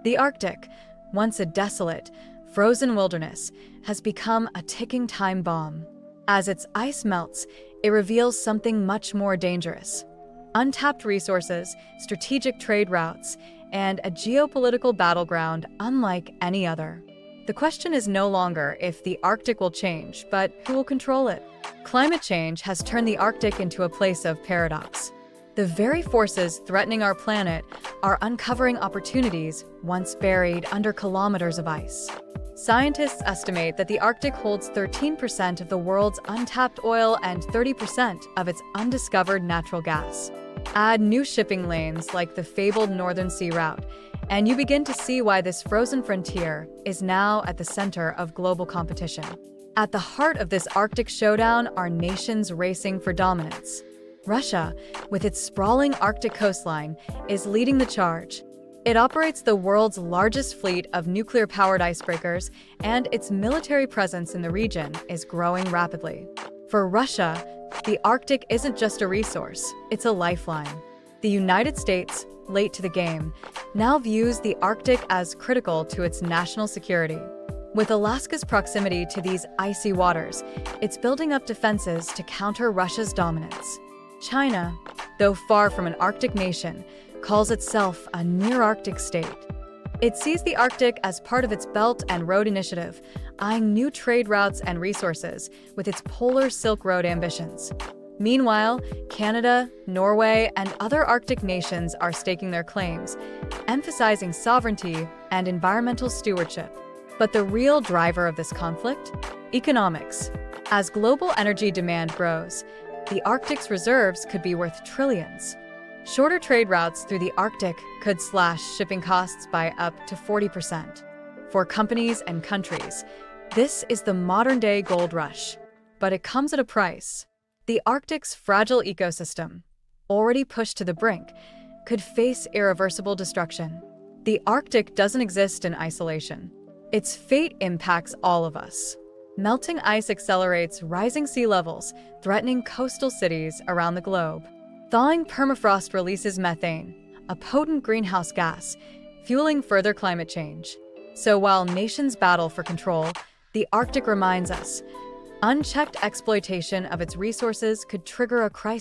The Arctic, once a desolate, frozen wilderness, has become a ticking time bomb. As its ice melts, it reveals something much more dangerous: untapped resources, strategic trade routes, and a geopolitical battleground unlike any other. The question is no longer if the Arctic will change, but who will control it. Climate change has turned the Arctic into a place of paradox. The very forces threatening our planet are uncovering opportunities once buried under kilometers of ice. Scientists estimate that the Arctic holds 13% of the world's untapped oil and 30% of its undiscovered natural gas. Add new shipping lanes like the fabled Northern Sea Route, and you begin to see why this frozen frontier is now at the center of global competition. At the heart of this Arctic showdown are nations racing for dominance. Russia, with its sprawling Arctic coastline, is leading the charge. It operates the world's largest fleet of nuclear-powered icebreakers, and its military presence in the region is growing rapidly. For Russia, the Arctic isn't just a resource, it's a lifeline. The United States, late to the game, now views the Arctic as critical to its national security. With Alaska's proximity to these icy waters, it's building up defenses to counter Russia's dominance. China, though far from an Arctic nation, calls itself a near-Arctic state. It sees the Arctic as part of its Belt and Road Initiative, eyeing new trade routes and resources with its Polar Silk Road ambitions. Meanwhile, Canada, Norway, and other Arctic nations are staking their claims, emphasizing sovereignty and environmental stewardship. But the real driver of this conflict? Economics. As global energy demand grows, the Arctic's reserves could be worth trillions. Shorter trade routes through the Arctic could slash shipping costs by up to 40%. For companies and countries, this is the modern-day gold rush. But it comes at a price. The Arctic's fragile ecosystem, already pushed to the brink, could face irreversible destruction. The Arctic doesn't exist in isolation. Its fate impacts all of us. Melting ice accelerates rising sea levels, threatening coastal cities around the globe. Thawing permafrost releases methane, a potent greenhouse gas, fueling further climate change. So while nations battle for control, the Arctic reminds us, unchecked exploitation of its resources could trigger a crisis.